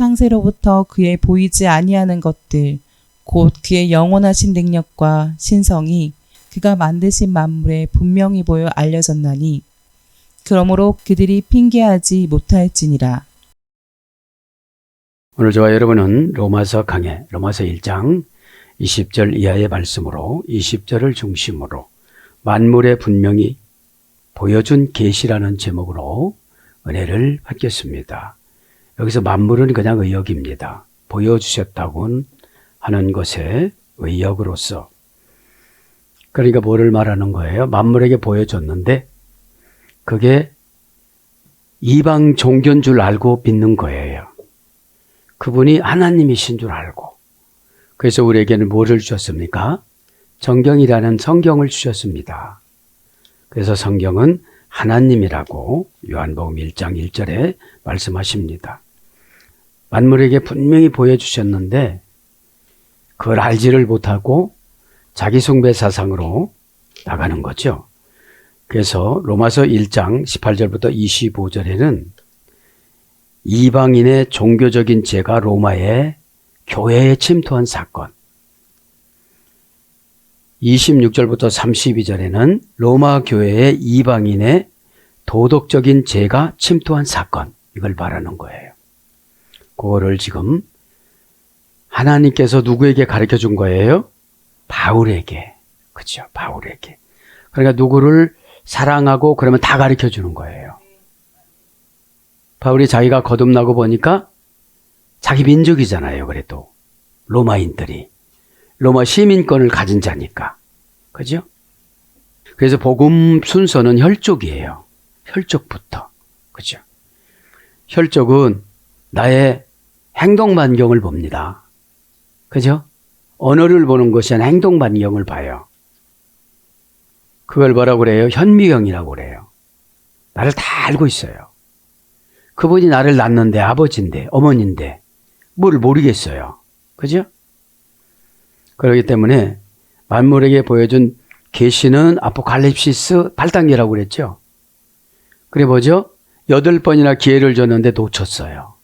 창세로부터 그의 보이지 아니하는 것들 곧 그의 영원하신 능력과 신성이 그가 만드신 만물에 분명히 보여 알려졌나니 그러므로 그들이 핑계하지 못할지니라. 오늘 저와 여러분은 로마서 강해 로마서 1장 20절 이하의 말씀으로 20절을 중심으로 만물에 분명히 보여준 계시라는 제목으로 은혜를 받겠습니다. 여기서 만물은 그냥 의역입니다. 보여주셨다고 하는 것의 의역으로서. 그러니까 뭐를 말하는 거예요? 만물에게 보여줬는데 그게 이방 종교인 줄 알고 믿는 거예요. 그분이 하나님이신 줄 알고. 그래서 우리에게는 뭐를 주셨습니까? 성경이라는 성경을 주셨습니다. 그래서 성경은 하나님이라고 요한복음 1장 1절에 말씀하십니다. 만물에게 분명히 보여주셨는데 그걸 알지를 못하고 자기 숭배 사상으로 나가는 거죠. 그래서 로마서 1장 18절부터 25절에는 이방인의 종교적인 죄가 로마의 교회에 침투한 사건, 26절부터 32절에는 로마 교회의 이방인의 도덕적인 죄가 침투한 사건, 이걸 말하는 거예요. 그거를 지금 하나님께서 누구에게 가르쳐 준 거예요? 바울에게. 그렇죠? 바울에게. 그러니까 누구를 사랑하고 그러면 다 가르쳐 주는 거예요. 바울이 자기가 거듭나고 보니까 자기 민족이잖아요. 그래도 로마인들이 로마 시민권을 가진 자니까. 그죠? 그래서 복음 순서는 혈족이에요. 혈족부터. 그죠? 혈족은 나의 행동 반경을 봅니다. 그죠? 언어를 보는 것이 아니라 행동 반경을 봐요. 그걸 뭐라고 그래요? 현미경이라고 그래요. 나를 다 알고 있어요. 그분이 나를 낳는데 아버지인데 어머니인데 뭘 모르겠어요. 그죠? 그렇기 때문에 만물에게 보여준 계시는 아포칼립시스 8단계라고 그랬죠. 그래 뭐죠? 8번이나 기회를 줬는데 놓쳤어요.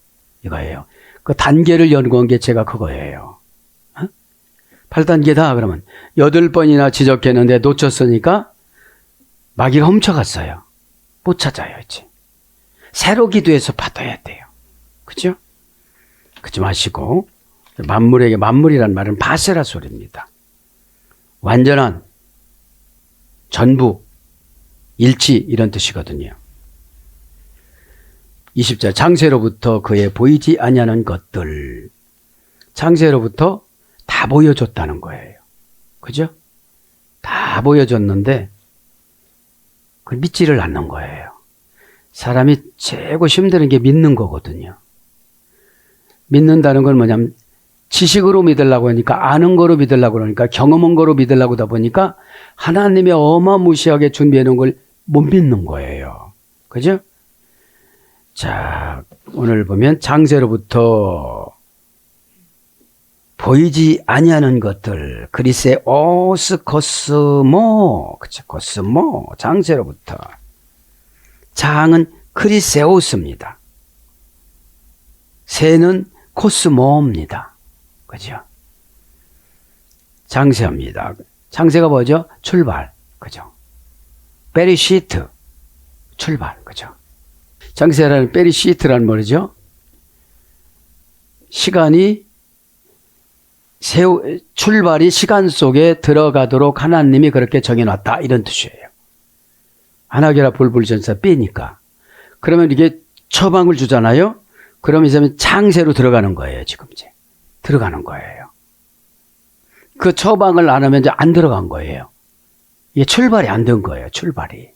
이거예요. 그 단계를 연구한 게 제가 그거예요. 8단계다 그러면 8번이나 지적했는데 놓쳤으니까 마귀가 훔쳐갔어요. 못 찾아요 이제. 새로 기도해서 받아야 돼요. 그죠? 그러지 마시고 만물에게, 만물이란 말은 바세라 소리입니다. 완전한, 전부, 일치 이런 뜻이거든요. 20절 창세로부터 그의 보이지 아니하는 것들, 창세로부터 다 보여줬다는 거예요. 그죠? 다 보여줬는데 그걸 믿지를 않는 거예요. 사람이 최고 힘드는 게 믿는 거거든요. 믿는다는 건 뭐냐면 지식으로 믿으려고 하니까, 아는 거로 믿으려고 그러니까, 경험한 거로 믿으려고 하다 보니까 하나님이 어마무시하게 준비해 놓은 걸 못 믿는 거예요. 그죠? 자, 오늘 보면 창세로부터 보이지 아니하는 것들, 그리스의 오스 코스모, 그쵸? 코스모, 창세로부터. 장은 크리세오스입니다. 세는 코스모입니다. 그죠? 창세입니다. 창세가 뭐죠? 출발. 그죠? 베리시트. 출발. 그죠? 창세라는 베리시트란 뭐죠? 시간이 출발이 시간 속에 들어가도록 하나님이 그렇게 정해놨다. 이런 뜻이에요. 하나게라 불불전사 빼니까. 그러면 이게 처방을 주잖아요. 그러면 이제 창세로 들어가는 거예요. 지금 이제 들어가는 거예요. 그 처방을 안 하면 이제 안 들어간 거예요. 이게 출발이 안 된 거예요. 출발이.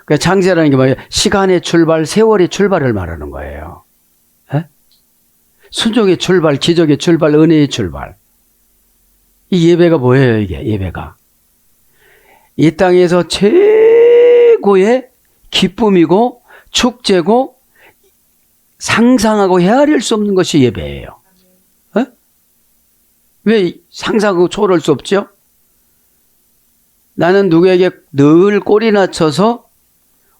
그러니까 창세라는 게 뭐예요? 시간의 출발, 세월의 출발을 말하는 거예요. 에? 순종의 출발, 기적의 출발, 은혜의 출발. 이 예배가 뭐예요? 이게 예배가 이 땅에서 최고의 기쁨이고 축제고 상상하고 헤아릴 수 없는 것이 예배예요. 에? 왜 상상하고 초월할 수 없죠? 나는 누구에게 늘 꼬리나 쳐서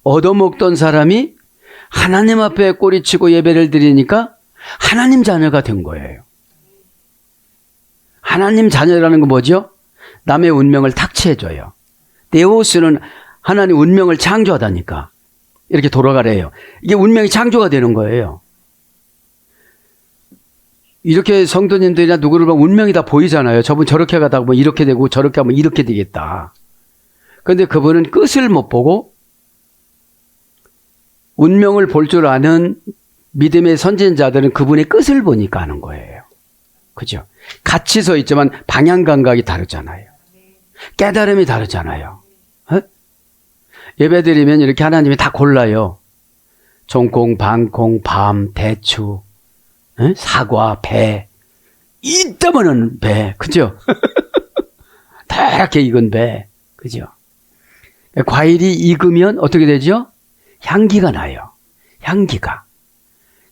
얻어먹던 사람이 하나님 앞에 꼬리치고 예배를 드리니까 하나님 자녀가 된 거예요. 하나님 자녀라는 건 뭐죠? 남의 운명을 탁취해줘요. 데오스는 하나님 운명을 창조하다니까. 이렇게 돌아가래요. 이게 운명이 창조가 되는 거예요. 이렇게 성도님들이나 누구를 보면 운명이 다 보이잖아요. 저분 저렇게 가다가 뭐 이렇게 되고 저렇게 하면 이렇게 되겠다. 그런데 그분은 끝을 못 보고 운명을 볼 줄 아는 믿음의 선진자들은 그분의 끝을 보니까 하는 거예요. 그죠? 같이 서 있지만 방향 감각이 다르잖아요. 깨달음이 다르잖아요. 어? 예배드리면 이렇게 하나님이 다 골라요. 종콩, 방콩, 밤, 대추, 사과, 배. 이따만한 배. 그죠? 다랗게 익은 배. 그죠? 과일이 익으면 어떻게 되죠? 향기가 나요. 향기가.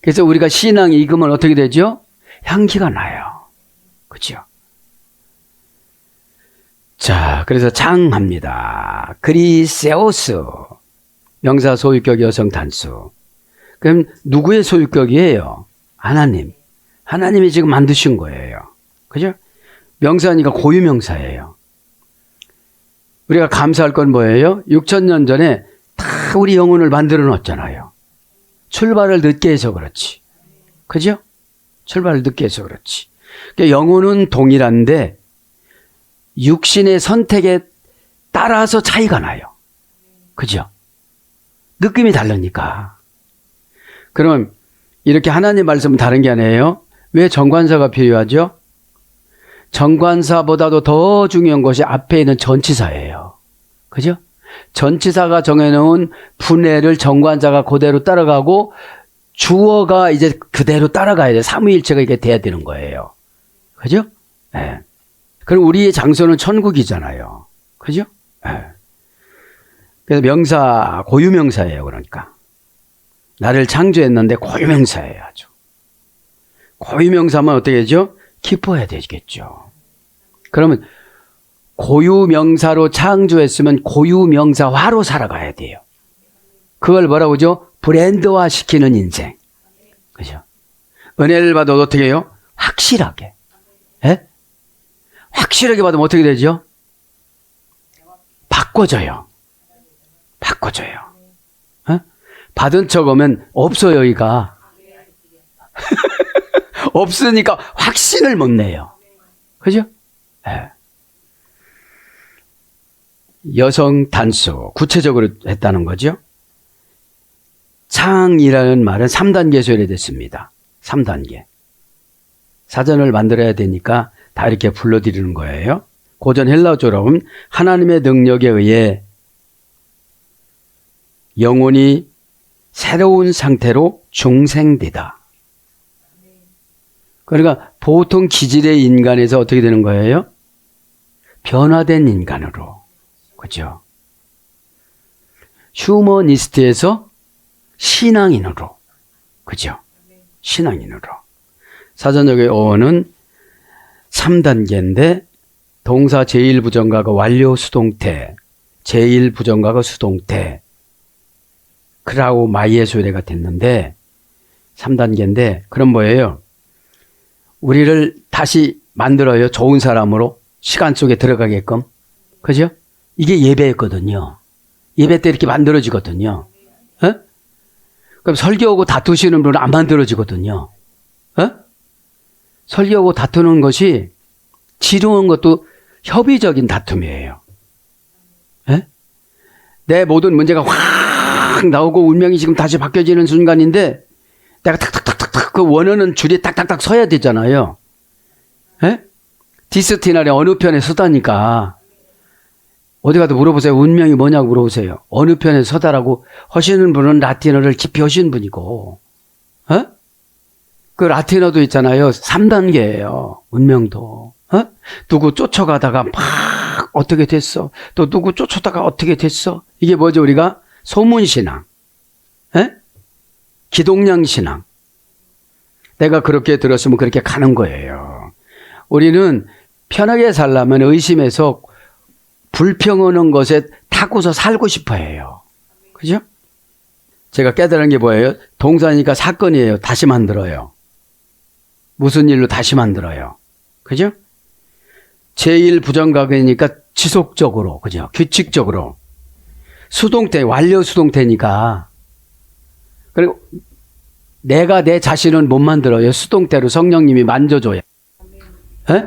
그래서 우리가 신앙이 익으면 어떻게 되죠? 향기가 나요. 그죠? 자, 그래서 장합니다. 그리세오스. 명사 소유격 여성 단수. 그럼 누구의 소유격이에요? 하나님. 하나님이 지금 만드신 거예요. 그죠? 명사니까 고유명사예요. 우리가 감사할 건 뭐예요? 6,000년 전에 다 우리 영혼을 만들어 놨잖아요. 출발을 늦게 해서 그렇지. 그죠? 출발을 늦게 해서 그렇지. 그러니까 영혼은 동일한데 육신의 선택에 따라서 차이가 나요. 그죠? 느낌이 다르니까. 그럼 이렇게 하나님 말씀은 다른 게 아니에요. 왜 정관사가 필요하죠? 정관사보다도 더 중요한 것이 앞에 있는 전치사예요. 그죠? 전치사가 정해놓은 분해를 정관사가 그대로 따라가고 주어가 이제 그대로 따라가야 돼. 삼위일체가 이게 돼야 되는 거예요. 그죠? 네. 그럼 우리의 장소는 천국이잖아요. 그죠? 네. 그래서 명사, 고유명사예요. 그러니까. 나를 창조했는데 고유명사예요. 아주. 고유명사면 어떻게 되죠? 기뻐해야 되겠죠. 그러면 고유명사로 창조했으면 고유명사화로 살아가야 돼요. 그걸 뭐라고 하죠? 브랜드화 시키는 인생. 그죠? 은혜를 받아도 어떻게 해요? 확실하게. 예? 확실하게 받으면 어떻게 되죠? 바꿔줘요. 바꿔줘요. 어? 받은 척 오면 없어요, 이가. 없으니까 확신을 못 내요. 그죠? 예. 여성 단수, 구체적으로 했다는 거죠. 창이라는 말은 3단계 소개됐습니다. 3단계. 사전을 만들어야 되니까 다 이렇게 불러드리는 거예요. 고전 헬라어로 보면 하나님의 능력에 의해 영혼이 새로운 상태로 중생되다. 그러니까 보통 기질의 인간에서 어떻게 되는 거예요? 변화된 인간으로. 그죠? 휴머니스트에서 신앙인으로. 그죠? 신앙인으로. 사전적의 어원은 3단계인데 동사 제1부정과가 완료 수동태, 제1부정과가 수동태, 크라우 마이에소레가 됐는데 3단계인데 그럼 뭐예요? 우리를 다시 만들어요. 좋은 사람으로 시간 속에 들어가게끔. 그죠? 이게 예배였거든요. 예배 때 이렇게 만들어지거든요. 어? 그럼 설교하고 다투시는 분은 안 만들어지거든요. 어? 설교하고 다투는 것이 지루한 것도 협의적인 다툼이에요. 에? 내 모든 문제가 확 나오고 운명이 지금 다시 바뀌어지는 순간인데 내가 탁탁탁탁탁 그 원하는 줄이 딱딱딱 서야 되잖아요. 에? 디스티날의 어느 편에 서다니까. 어디 가도 물어보세요. 운명이 뭐냐고 물어보세요. 어느 편에 서다라고 하시는 분은 라틴어를 깊이 하신 분이고, 어? 그 라틴어도 있잖아요. 3단계예요. 운명도. 어? 누구 쫓아가다가 막 어떻게 됐어. 또 누구 쫓아다가 어떻게 됐어. 이게 뭐죠? 우리가 소문신앙. 에? 기동량신앙. 내가 그렇게 들었으면 그렇게 가는 거예요. 우리는 편하게 살려면 의심해서 불평하는 것에 타고서 살고 싶어 해요. 그죠? 제가 깨달은 게 뭐예요? 동사니까 사건이에요. 다시 만들어요. 무슨 일로 다시 만들어요. 그죠? 제1부정각이니까 지속적으로, 그죠? 규칙적으로. 수동태, 완료 수동태니까. 그리고 내가 내 자신은 못 만들어요. 수동태로 성령님이 만져줘요. 에?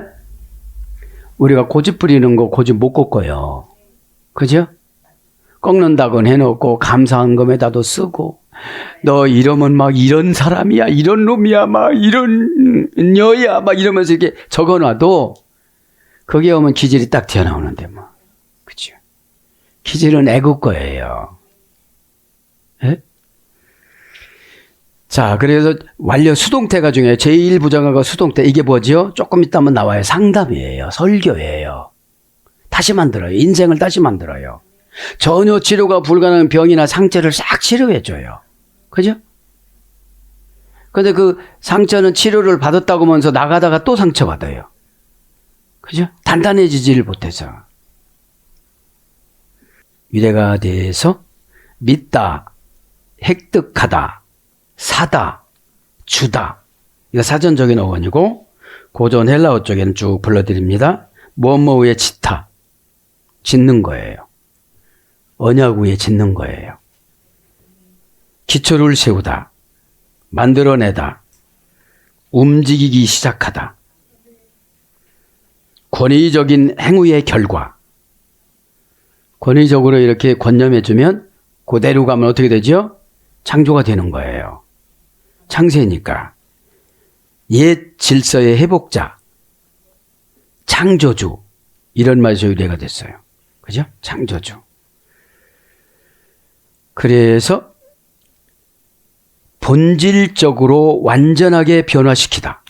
우리가 고집 부리는 거 고집 못 꺾어요. 그죠? 꺾는다곤 해놓고 감사한 검에다도 쓰고 너 이러면 막 이런 사람이야, 이런 놈이야, 막 이런 여야 막 이러면서 이렇게 적어놔도 거기에 오면 기질이 딱 튀어나오는데 뭐. 그죠? 기질은 애국 거예요. 에? 자, 그래서 완료 수동태가 중요해요. 제1부정하고 수동태. 이게 뭐죠? 조금 있다 하면 나와요. 상담이에요. 설교예요. 다시 만들어요. 인생을 다시 만들어요. 전혀 치료가 불가능한 병이나 상처를 싹 치료해줘요. 그죠? 근데 그 상처는 치료를 받았다고 하면서 나가다가 또 상처받아요. 그죠? 단단해지지를 못해서. 미래가 대해서 믿다, 획득하다, 사다, 주다. 이거 사전적인 어원이고 고전 헬라어 쪽에는 쭉 불러드립니다. 뭐뭐 위에 짓다. 짓는 거예요. 언약 위에 짓는 거예요. 기초를 세우다. 만들어내다. 움직이기 시작하다. 권위적인 행위의 결과. 권위적으로 이렇게 권념해주면 그대로 가면 어떻게 되죠? 창조가 되는 거예요. 창세니까. 옛 질서의 회복자, 창조주, 이런 말에서 유래가 됐어요. 그죠? 창조주. 그래서 본질적으로 완전하게 변화시키다.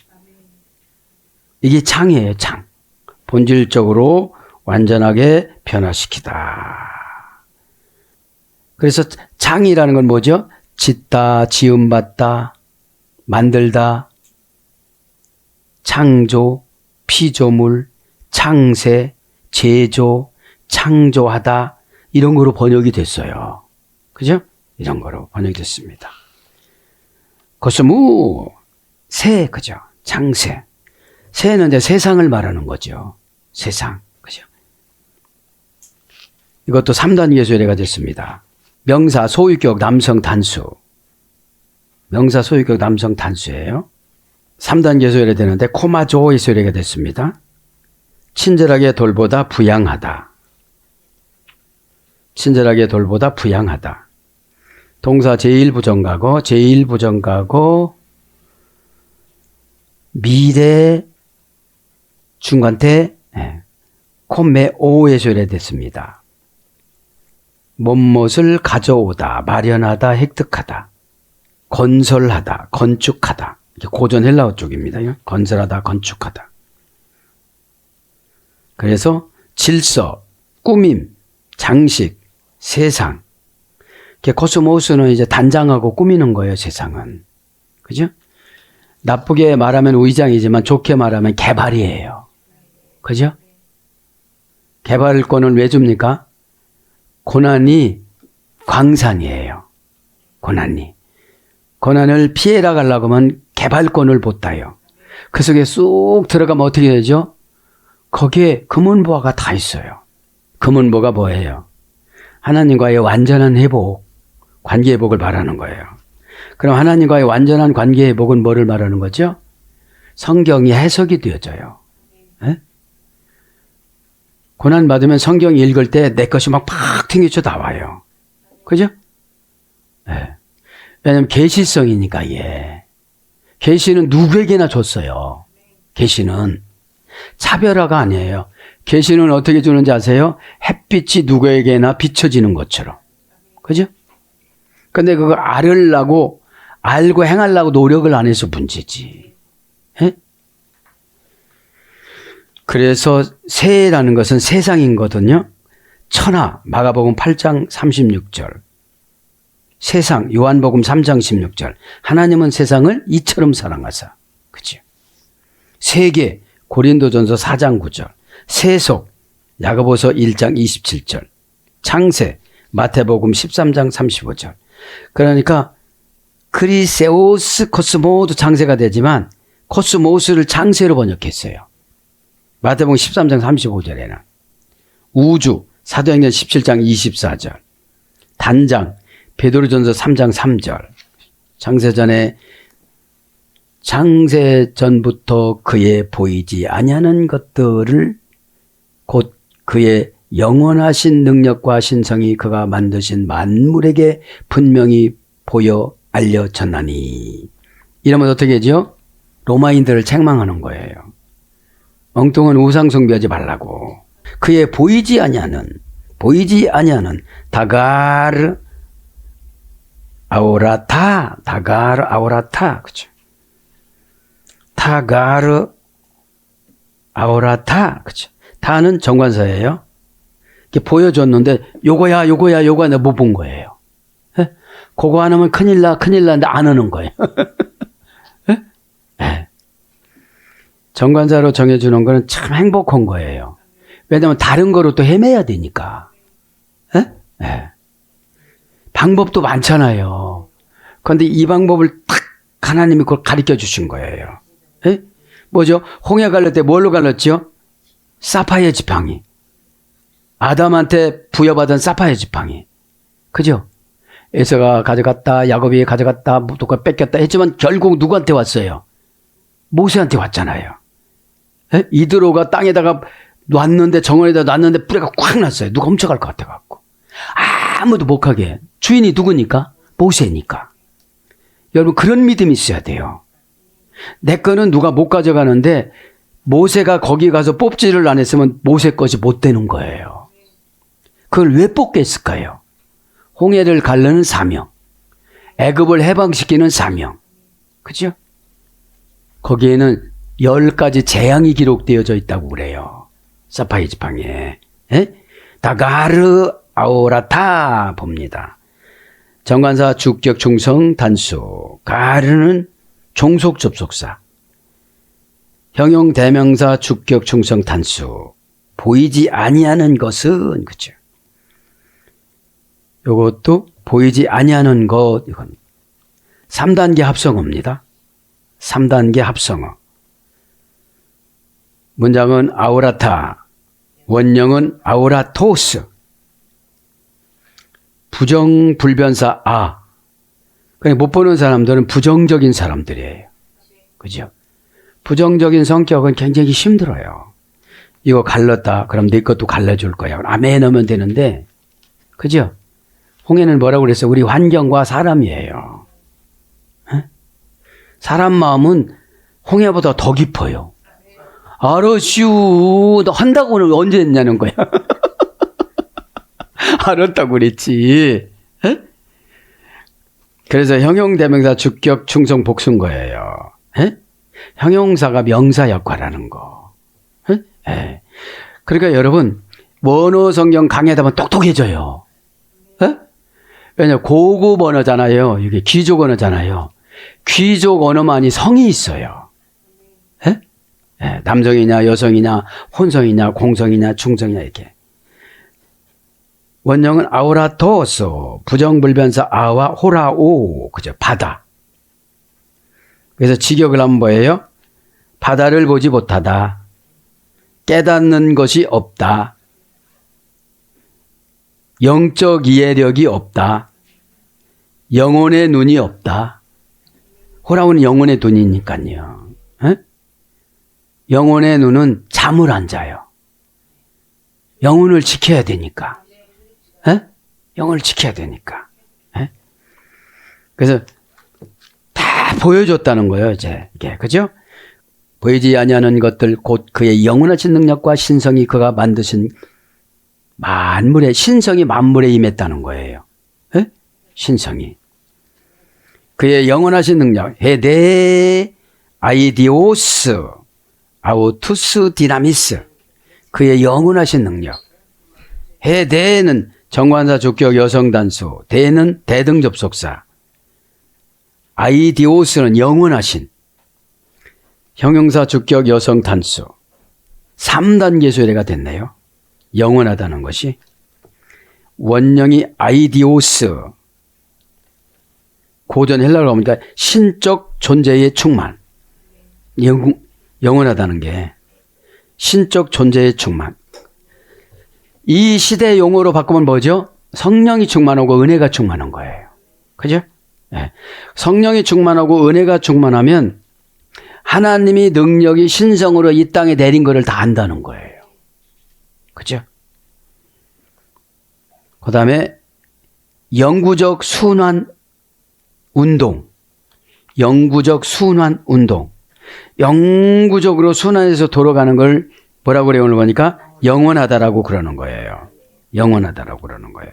이게 창이에요, 창. 본질적으로 완전하게 변화시키다. 그래서 창이라는 건 뭐죠? 짓다, 지음받다, 만들다, 창조, 피조물, 창세, 제조, 창조하다, 이런 거로 번역이 됐어요. 그죠? 이런 거로 번역이 됐습니다. 코스모, 새, 그죠? 창세. 새는 이제 세상을 말하는 거죠. 세상, 그죠? 이것도 3단계 소리가 됐습니다. 명사, 소유격, 남성 단수. 명사, 소유격, 남성 단수예요. 3단계 소리가 되는데 코마조의 소리가 됐습니다. 친절하게 돌보다 부양하다. 친절하게 돌보다 부양하다. 동사 제1부정가고 제1부정가고 미래 중간태 코메오의 소리가 됐습니다. 못못을 가져오다, 마련하다, 획득하다, 건설하다, 건축하다. 고전 헬라어 쪽입니다. 건설하다, 건축하다. 그래서 질서, 꾸밈, 장식, 세상. 코스모스는 이제 단장하고 꾸미는 거예요, 세상은. 그죠? 나쁘게 말하면 의장이지만 좋게 말하면 개발이에요. 그죠? 개발권을 왜 줍니까? 고난이 광산이에요. 고난이. 고난을 피해라 가려고 하면 개발권을 못다요. 그 속에 쑥 들어가면 어떻게 되죠? 거기에 금은보화가 다 있어요. 금은보가 뭐예요? 하나님과의 완전한 회복, 관계 회복을 말하는 거예요. 그럼 하나님과의 완전한 관계 회복은 뭐를 말하는 거죠? 성경이 해석이 되어져요. 에? 고난 받으면 성경 읽을 때 내 것이 막 팍 튕겨져 나와요. 그죠? 네. 왜냐면 계시성이니까. 예. 계시는 누구에게나 줬어요. 계시는 차별화가 아니에요. 계시는 어떻게 주는지 아세요? 햇빛이 누구에게나 비춰지는 것처럼. 그죠? 근데 그거 알고 행하려고 노력을 안 해서 문제지. 예? 그래서 새라는 것은 세상이거든요. 천하, 마가복음 8장 36절. 세상, 요한복음 3장 16절. 하나님은 세상을 이처럼 사랑하사. 그죠? 세계, 고린도전서 4장 9절. 세속, 야고보서 1장 27절. 창세, 마태복음 13장 35절. 그러니까 크리세오스 코스모도 창세가 되지만 코스모스를 창세로 번역했어요. 마태복음 13장 35절에는 우주 사도행전 17장 24절, 단장 베드로전서 3장 3절, 창세전부터 그의 보이지 아니하는 것들을 곧 그의 영원하신 능력과 신성이 그가 만드신 만물에게 분명히 보여 알려졌나니. 이러면 어떻게 하죠? 로마인들을 책망하는 거예요. 엉뚱한 우상 숭배하지 말라고. 그의 보이지 아니하는 다가르 아오라타, 그죠? 다가르 아오라타, 그죠? 다는 정관사예요. 이렇게 보여줬는데 요거야 내가 못 본 거예요. 에? 그거 안 하면 큰일 나는데 안 하는 거예요. 에? 에. 정관사로 정해주는 거는 참 행복한 거예요. 왜냐하면 다른 거로 또 헤매야 되니까. 에? 에. 방법도 많잖아요. 그런데 이 방법을 딱 하나님이 그걸 가르쳐 주신 거예요. 에? 뭐죠? 홍해 갈릴 때 뭘로 갈랐죠? 사파이어 지팡이. 아담한테 부여받은 사파이어 지팡이. 그죠? 에서가 가져갔다, 야곱이 가져갔다, 누가 뺏겼다 했지만 결국 누구한테 왔어요? 모세한테 왔잖아요. 에? 이드로가 땅에다가 놨는데, 정원에다 놨는데 뿌리가 꽉 났어요. 누가 훔쳐갈 것 같아갖고. 아무도 못 가게. 주인이 누구니까? 모세니까. 여러분, 그런 믿음이 있어야 돼요. 내 거는 누가 못 가져가는데, 모세가 거기 가서 뽑지를 안 했으면 모세 것이 못 되는 거예요. 그걸 왜 뽑겠을까요? 홍해를 가르는 사명, 애굽을 해방시키는 사명, 그죠? 거기에는 10가지 재앙이 기록되어져 있다고 그래요. 사파이 지팡이에. 다가르 아오라타 봅니다. 정관사 주격 충성 단수, 가르는 종속 접속사, 형용 대명사 주격 충성 단수, 보이지 아니하는 것은, 그죠? 요것도 보이지 아니하는 것, 이건 3단계 합성어입니다. 3단계 합성어. 문장은 아우라타, 원형은 아우라토스, 부정 불변사 아. 그러니까 못 보는 사람들은 부정적인 사람들이에요. 그죠? 부정적인 성격은 굉장히 힘들어요. 이거 갈랐다. 그럼 내 것도 갈라줄 거야. 아멘 하면 되는데, 그죠? 홍해는 뭐라고 그랬어요? 우리 환경과 사람이에요. 에? 사람 마음은 홍해보다 더 깊어요. 알았슈. 너 한다고는 언제 했냐는 거야. 알았다고 그랬지. 에? 그래서 형용대명사 주격 충성 복수인 거예요. 에? 형용사가 명사 역할하는 거. 에? 에. 그러니까 여러분, 원어 성경 강의하다 보면 똑똑해져요. 에? 왜냐면 고급 언어잖아요. 이게 귀족 언어잖아요. 귀족 언어만이 성이 있어요. 에? 에. 남성이냐 여성이냐 혼성이냐 공성이냐 중성이냐 이렇게. 원형은 아우라토스, 부정불변사 아와 호라오, 그죠? 바다. 그래서 직역을 하면 뭐예요? 바다를 보지 못하다. 깨닫는 것이 없다. 영적 이해력이 없다. 영혼의 눈이 없다. 호라오는 영혼의 눈이니까요. 에? 영혼의 눈은 잠을 안 자요. 영혼을 지켜야 되니까. 에? 영혼을 지켜야 되니까. 에? 그래서 다 보여줬다는 거예요, 이제. 이게, 그죠? 보이지 아니하는 것들, 곧 그의 영원하신 능력과 신성이 그가 만드신 만물의, 신성이 만물에 임했다는 거예요. 에? 신성이. 그의 영원하신 능력, 헤데 아이디오스, 아우투스 디나미스. 그의 영원하신 능력. 헤데는 정관사 주격 여성 단수, 대는 대등 접속사, 아이디오스는 영원하신, 형용사 주격 여성 단수, 3단계 소리가 됐네요. 영원하다는 것이. 원형이 아이디오스, 고전 헬라어로 보니까 신적 존재의 충만. 영원하다는 게 신적 존재의 충만. 이 시대 용어로 바꾸면 뭐죠? 성령이 충만하고 은혜가 충만한 거예요. 그죠? 네. 성령이 충만하고 은혜가 충만하면 하나님이 능력이 신성으로 이 땅에 내린 것을 다 안다는 거예요. 그죠? 그 다음에 영구적 순환 운동. 영구적 순환 운동. 영구적으로 순환해서 돌아가는 걸 뭐라고 그래요? 오늘 보니까 영원하다라고 그러는 거예요. 영원하다라고 그러는 거예요.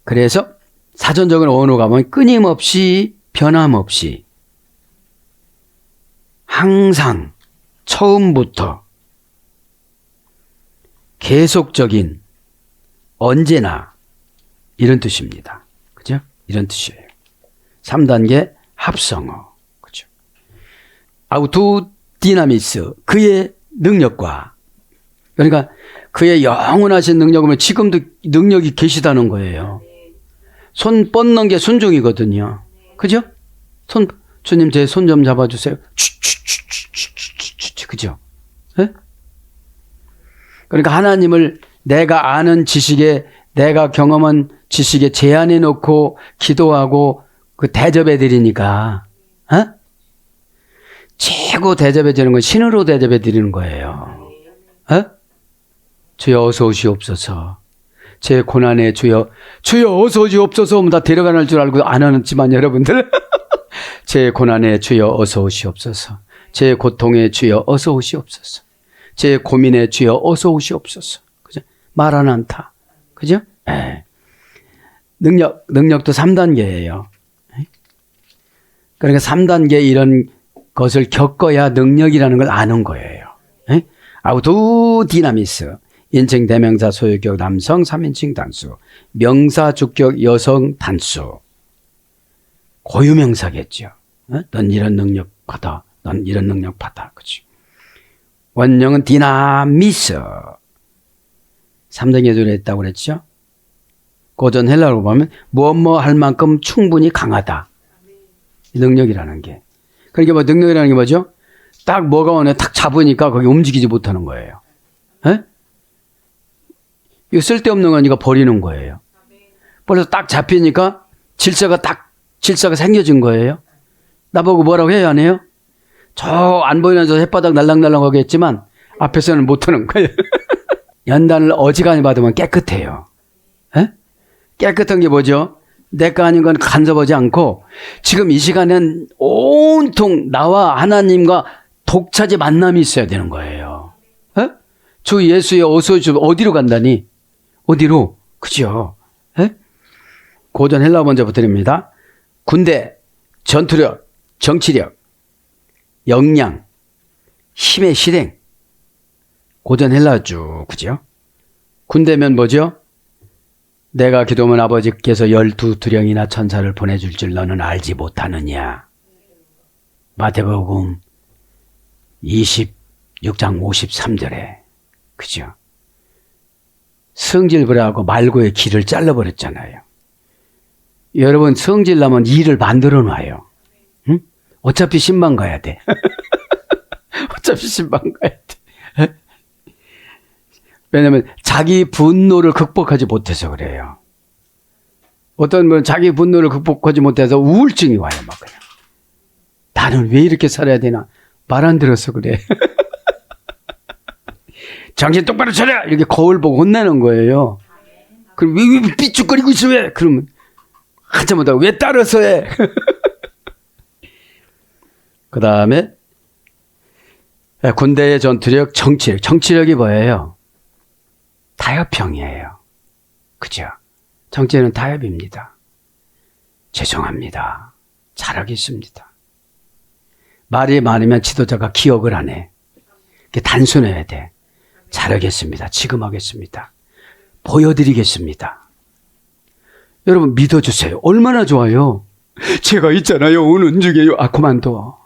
그래서 사전적인 언어가 보면 끊임없이 변함없이 항상 처음부터 계속적인 언제나 이런 뜻입니다. 그죠? 이런 뜻이에요. 3단계 합성어. 그죠? 아우토디나미스. 그의 능력과 그러니까 그의 영원하신 능력이면 지금도 능력이 계시다는 거예요. 손 뻗는 게 순종이거든요. 그죠? 주님 제 손 좀 잡아주세요. 그죠? 네? 그러니까 하나님을 내가 아는 지식에 내가 경험한 지식에 제한해 놓고 기도하고 그 대접해 드리니까 최고 대접해 드리는 건 신으로 대접해 드리는 거예요. 주여 어서 오시옵소서. 제 고난에 주여 어서 오시옵소서 하면 다 데려가는 줄 알고 안 하지만 여러분들 제 고난에 주여 어서 오시옵소서. 제 고통에 주여 어서 오시옵소서. 제 고민에 주여 어서 오시옵소서. 그죠? 마라난타. 그죠? 네. 능력도 3단계예요. 그러니까 3단계 이런 것을 겪어야 능력이라는 걸 아는 거예요. 아우토디나미스. 인칭 대명사 소유격 남성 3인칭 단수. 명사 주격 여성 단수. 고유명사겠죠. 넌 이런 능력 받아. 넌 이런 능력 받아. 그치? 원형은 디나미스. 3단계 조례 했다고 그랬죠? 고전 헬라어로 보면 뭐 할 만큼 충분히 강하다. 능력이라는 게. 그러니까 뭐 능력이라는 게 뭐죠? 딱 뭐가 오네 탁 잡으니까 거기 움직이지 못하는 거예요. 에? 이거 쓸데없는 거니까 버리는 거예요. 그래서 딱 잡히니까 질서가 생겨진 거예요. 나보고 뭐라고 해야 하네요? 저 안 보이는 저 햇바닥 날랑날랑 하겠지만 앞에서는 못하는 거예요. 연단을 어지간히 받으면 깨끗해요. 에? 깨끗한 게 뭐죠? 내 거 아닌 건 간섭하지 않고 지금 이 시간엔 온통 나와 하나님과 독차지 만남이 있어야 되는 거예요. 에? 주 예수의 어서 오시오. 어디로 간다니? 어디로? 그죠? 에? 고전 헬라어 먼저 부탁드립니다. 군대, 전투력, 정치력, 역량, 힘의 실행. 고전 헬라어 쭉, 그죠? 군대면 뭐죠? 내가 기도하면 아버지께서 12두령이나 천사를 보내줄 줄 너는 알지 못하느냐. 마태복음 26장 53절에. 그죠? 성질부려하고 말고의 길을 잘라버렸잖아요. 여러분 성질 나면 일을 만들어 놔요. 응? 어차피 신방 가야 돼. 어차피 신방 가야 돼. 왜냐하면 자기 분노를 극복하지 못해서 그래요. 어떤 분은 자기 분노를 극복하지 못해서 우울증이 와요. 막 그냥. 나는 왜 이렇게 살아야 되나. 말 안 들어서 그래. 정신 똑바로 차려! 이렇게 거울 보고 혼내는 거예요. 그럼 왜 삐죽거리고 있어 왜? 그러면 한참 못하고 왜 따라서 해? 그 다음에 군대의 전투력, 정치력. 정치력이 뭐예요? 타협형이에요. 그죠? 정치는 타협입니다. 죄송합니다. 잘하겠습니다. 말이 많으면 지도자가 기억을 안 해. 단순해야 돼. 잘하겠습니다. 지금 하겠습니다. 보여드리겠습니다. 여러분 믿어주세요. 얼마나 좋아요. 제가 있잖아요. 오는 중에요. 그만둬.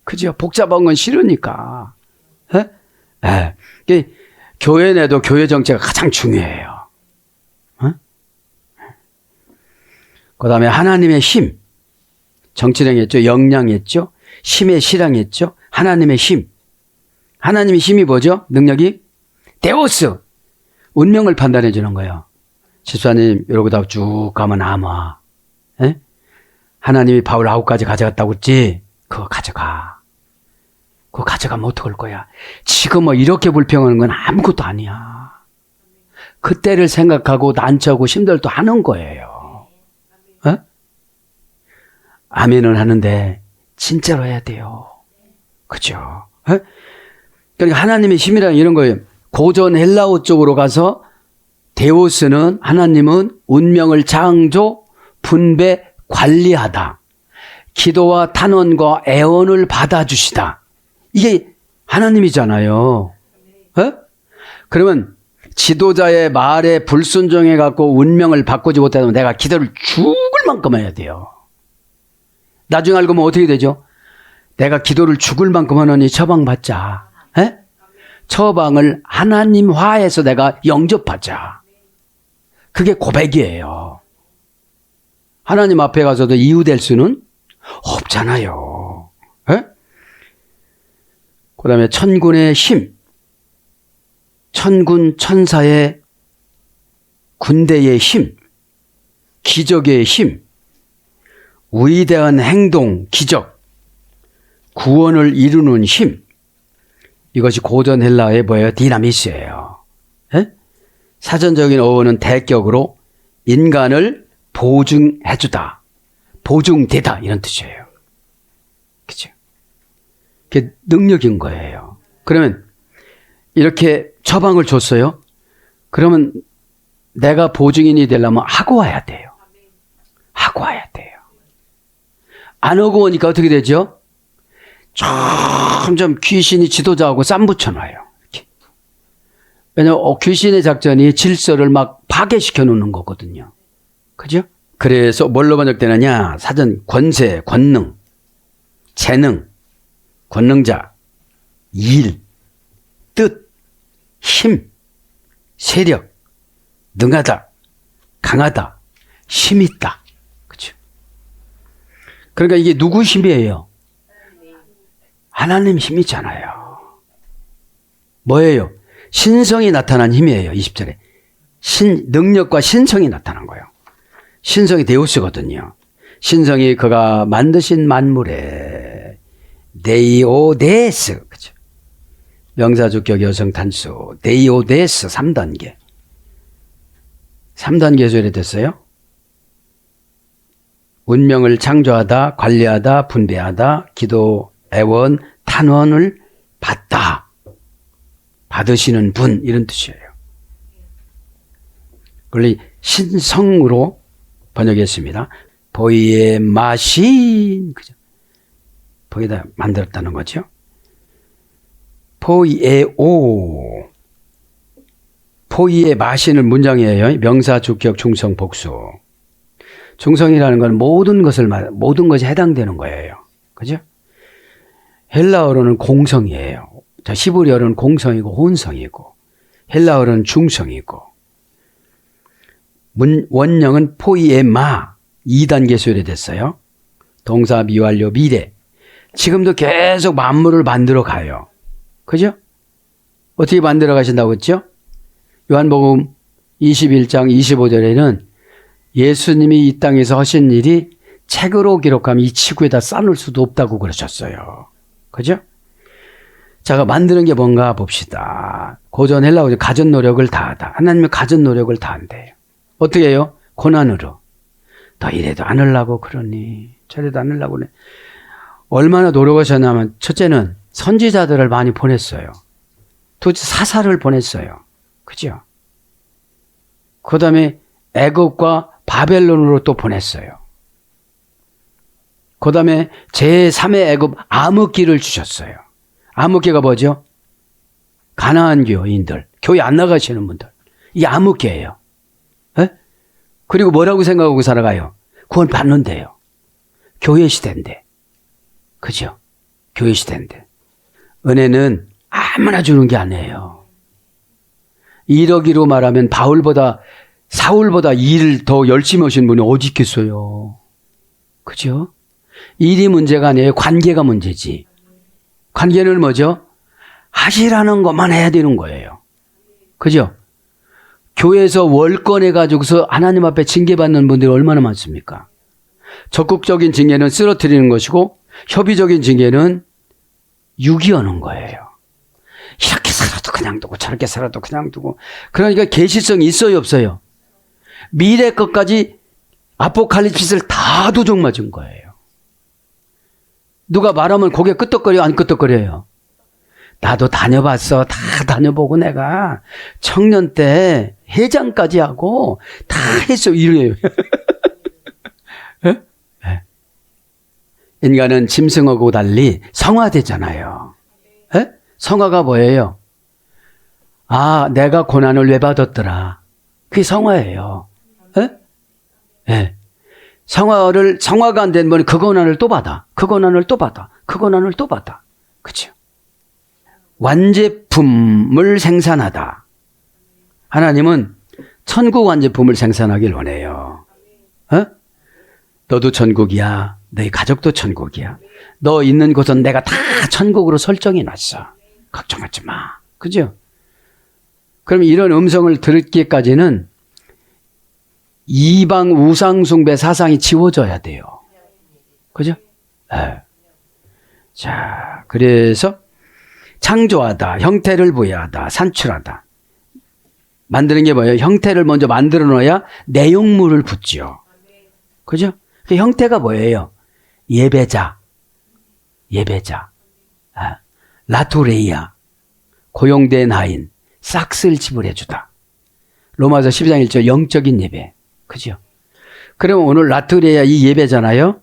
그죠? 복잡한 건 싫으니까. 에? 에. 교회 내도 교회 정체가 가장 중요해요. 그 다음에 하나님의 힘. 정치력 했죠. 역량 했죠. 힘의 실황했죠. 하나님의 힘. 하나님의 힘이 뭐죠? 능력이 데오스. 운명을 판단해 주는 거예요. 집사님 이러고 쭉 가면 아마 에? 하나님이 바울 9가지 가져갔다고 했지? 그거 가져가. 그거 가져가면 어떡할 거야? 지금 뭐 이렇게 불평하는 건 아무것도 아니야. 그때를 생각하고 난처하고 힘들도 하는 거예요. 어? 아멘은 하는데 진짜로 해야 돼요. 그죠? 어? 그러니까 하나님의 힘이란 이런 거예요. 고전 헬라어 쪽으로 가서 데오스는 하나님은 운명을 창조, 분배, 관리하다. 기도와 탄원과 애원을 받아주시다. 이게 하나님이잖아요. 어? 그러면 지도자의 말에 불순종해 갖고 운명을 바꾸지 못하면 내가 기도를 죽을 만큼 해야 돼요. 나중에 알고 보면 어떻게 되죠? 내가 기도를 죽을 만큼 하느니 처방받자. 에? 처방을 하나님화해서 내가 영접하자. 그게 고백이에요. 하나님 앞에 가서도 이유될 수는 없잖아요. 에? 그 다음에 천군의 힘. 천군 천사의 군대의 힘. 기적의 힘. 위대한 행동, 기적. 구원을 이루는 힘. 이것이 고전 헬라어의 뭐예요? 디나미스예요. 에? 사전적인 어원은 대격으로 인간을 보증해주다. 보증되다. 이런 뜻이에요. 그죠? 그게 능력인 거예요. 그러면 이렇게 처방을 줬어요. 그러면 내가 보증인이 되려면 하고 와야 돼요. 하고 와야 돼요. 안 하고 오니까 어떻게 되죠? 점점 귀신이 지도자하고 쌈 붙여놔요. 이렇게. 왜냐하면 귀신의 작전이 질서를 막 파괴시켜 놓는 거거든요. 그죠? 그래서 뭘로 번역되느냐? 사전 권세, 권능, 재능, 권능자, 일, 뜻, 힘, 세력, 능하다, 강하다, 힘 있다. 그죠? 그러니까 이게 누구 힘이에요? 하나님 힘이잖아요. 뭐예요? 신성이 나타난 힘이에요. 20절에. 능력과 신성이 나타난 거예요. 신성이 데우스거든요. 신성이 그가 만드신 만물에 데이오데스. 그죠? 명사주격 여성 단수. 데이오데스 3단계. 3단계에서 이래 됐어요. 운명을 창조하다, 관리하다, 분배하다, 기도, 애원, 탄원을 받다. 받으시는 분, 이런 뜻이에요. 원래 신성으로 번역했습니다. 보이의 마신, 그죠? 보이다 만들었다는 거죠. 보이의 오. 보이의 마신을 문장이에요. 명사, 주격, 중성, 복수. 중성이라는 건 모든 것이 해당되는 거예요. 그죠? 헬라어로는 공성이에요. 자, 히브리어로는 공성이고 혼성이고, 헬라어로는 중성이고, 원형은 포이에마 2단계 소요됐어요. 동사, 미완료, 미래. 지금도 계속 만물을 만들어 가요. 그죠? 어떻게 만들어 가신다고 했죠? 요한복음 21장 25절에는 예수님이 이 땅에서 하신 일이 책으로 기록하면 이 지구에다 쌓을 수도 없다고 그러셨어요. 그죠? 자, 만드는 게 뭔가 봅시다. 고전 헬라어로 가진 노력을 다하다. 하나님은 가진 노력을 다한대요. 어떻게 해요? 고난으로. 너 이래도 안 하려고 그러니 저래도 안 하려고 그래. 얼마나 노력하셨냐면 첫째는 선지자들을 많이 보냈어요. 둘째 사사를 보냈어요. 그죠? 그 다음에 애굽과 바벨론으로 또 보냈어요. 그 다음에 제3의 애굽 암흑기를 주셨어요. 암흑기가 뭐죠? 가나안 교인들, 교회 안 나가시는 분들. 이게 암흑기예요. 에? 그리고 뭐라고 생각하고 살아가요? 구원 받는데요. 교회 시대인데. 그죠? 교회 시대인데. 은혜는 아무나 주는 게 아니에요. 이러기로 말하면 사울보다 일을 더 열심히 하신 분이 어디 있겠어요? 그죠? 일이 문제가 아니에요. 관계가 문제지. 관계는 뭐죠? 하시라는 것만 해야 되는 거예요. 그죠? 교회에서 월권해 가지고서 하나님 앞에 징계받는 분들이 얼마나 많습니까? 적극적인 징계는 쓰러뜨리는 것이고 협의적인 징계는 유기하는 거예요. 이렇게 살아도 그냥 두고 저렇게 살아도 그냥 두고. 그러니까 계시성이 있어요, 없어요? 미래 것까지 아포칼립시스를 다 도적 맞은 거예요. 누가 말하면 고개 끄덕거려, 안 끄덕거려요? 나도 다녀봤어. 다 다녀보고 내가 청년 때 회장까지 하고 다 했어. 이래요. 네? 인간은 짐승하고 달리 성화되잖아요. 네? 성화가 뭐예요? 아, 내가 고난을 왜 받았더라. 그게 성화예요. 네? 네. 성화가 안 된 분은 그 고난을 또 받아. 그 고난을 또 받아. 그 고난을 또 받아. 그렇죠? 완제품을 생산하다. 하나님은 천국 완제품을 생산하길 원해요. 어? 너도 천국이야. 너희 가족도 천국이야. 너 있는 곳은 내가 다 천국으로 설정해 놨어. 걱정하지 마. 그죠? 그럼 이런 음성을 듣기까지는 이방 우상숭배 사상이 지워져야 돼요. 그죠? 네. 자, 그래서 창조하다, 형태를 부여하다, 산출하다. 만드는 게 뭐예요? 형태를 먼저 만들어 놓아야 내용물을 붙죠. 그죠? 그 형태가 뭐예요? 예배자, 라토레이아, 고용된 하인, 싹스를 지불해주다. 로마서 12장 1절 영적인 예배. 그죠? 그러면 오늘 라토레이아 이 예배잖아요?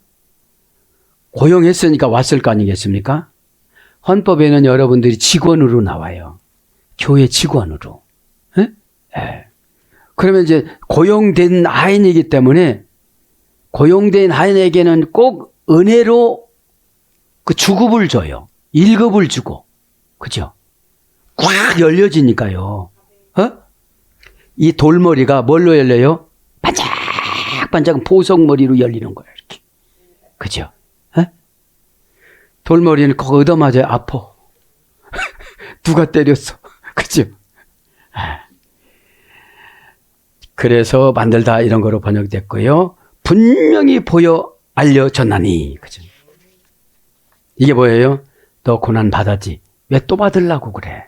고용했으니까 왔을 거 아니겠습니까? 헌법에는 여러분들이 직원으로 나와요. 교회 직원으로. 네? 네. 그러면 이제 고용된 하인이기 때문에 고용된 하인에게는 꼭 은혜로 그 주급을 줘요. 1급을 주고. 그죠? 꽉 열려지니까요. 어? 이 돌머리가 뭘로 열려요? 반짝반짝 보석머리로 열리는 거예요. 이렇게. 그죠? 어? 돌머리는 꼭 얻어맞아요. 아파. 누가 때렸어. 그죠? 그래서 만들다 이런 거로 번역됐고요. 분명히 보여 알려졌나니. 그죠? 이게 뭐예요? 너 고난 받았지? 왜 또 받으려고 그래?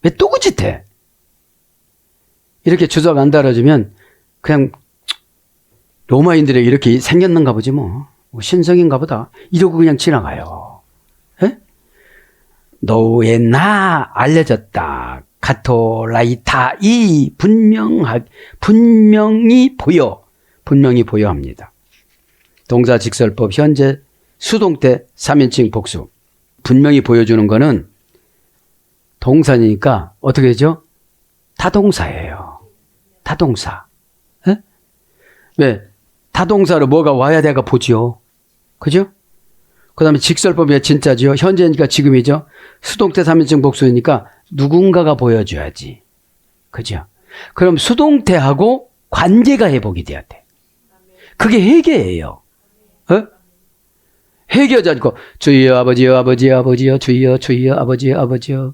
왜 또 그 짓 해? 이렇게 주석 안 달아주면 그냥 로마인들이 이렇게 생겼는가 보지 뭐. 신성인가 보다. 이러고 그냥 지나가요. 에? 노에나 알려졌다. 가토라이타이 분명히 보여합니다. 동사 직설법 현재 수동 때 3인칭 복수. 분명히 보여주는 거는 동사니까 어떻게 되죠? 타동사예요. 타동사. 에? 왜? 타동사로 뭐가 와야 내가 보지요. 그죠? 그 다음에 직설법이 진짜지요. 현재니까 지금이죠. 수동태 3인칭 복수니까 누군가가 보여줘야지. 그죠? 그럼 수동태하고 관계가 회복이 돼야 돼. 그게 회개예요. 어? 회개하지 않고 주여 아버지여 아버지여 아버지여 주여 주여 아버지여 아버지여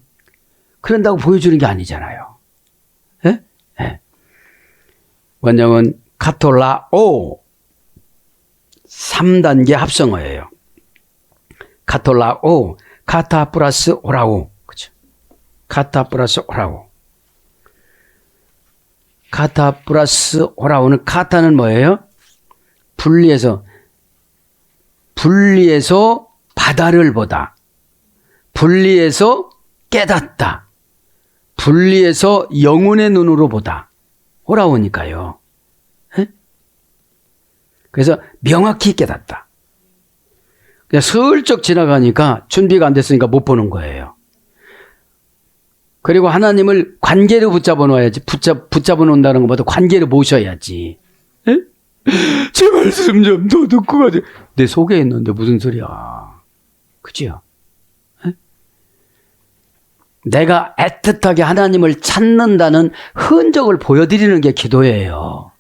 그런다고 보여주는 게 아니잖아요. 에? 에. 원형은 카톨라오 3단계 합성어예요. 카톨라오 카타 플러스 오라오. 그죠? 카타 플러스 오라오. 카타 플러스 오라오는 카타는 뭐예요? 분리해서 바다를 보다. 분리해서 깨닫다. 분리해서 영혼의 눈으로 보다. 오라오니까요. 에? 그래서 명확히 깨닫다. 그냥 슬쩍 지나가니까 준비가 안 됐으니까 못 보는 거예요. 그리고 하나님을 관계로 붙잡아 놓아야지. 붙잡아 놓는다는 것보다 관계로 모셔야지. 에? 제 말씀 좀 더 듣고 가지. 내 속에 있는데 무슨 소리야. 그치요? 에? 내가 애틋하게 하나님을 찾는다는 흔적을 보여드리는 게 기도예요.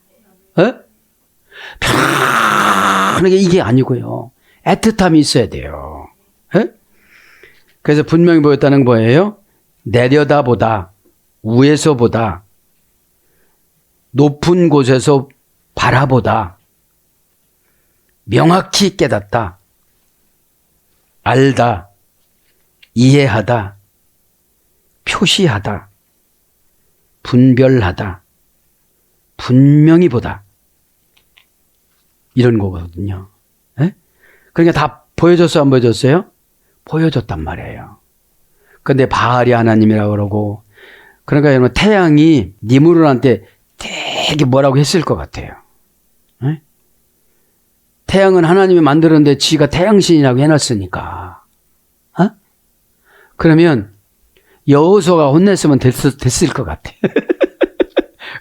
에? 편하게 이게 아니고요. 애틋함이 있어야 돼요. 예? 그래서 분명히 보였다는 건 뭐예요? 내려다보다, 위에서 보다, 높은 곳에서 바라보다, 명확히 깨닫다, 알다, 이해하다, 표시하다, 분별하다, 분명히 보다. 이런 거거든요. 예? 그러니까 다 보여줬어요, 안 보여줬어요? 보여줬단 말이에요. 근데 바알이 하나님이라고 그러고, 그러니까 여러분, 태양이 니무롯한테 되게 뭐라고 했을 것 같아요. 예? 태양은 하나님이 만들었는데 지가 태양신이라고 해놨으니까. 어? 그러면 여호수아가 혼냈으면 됐을 것 같아.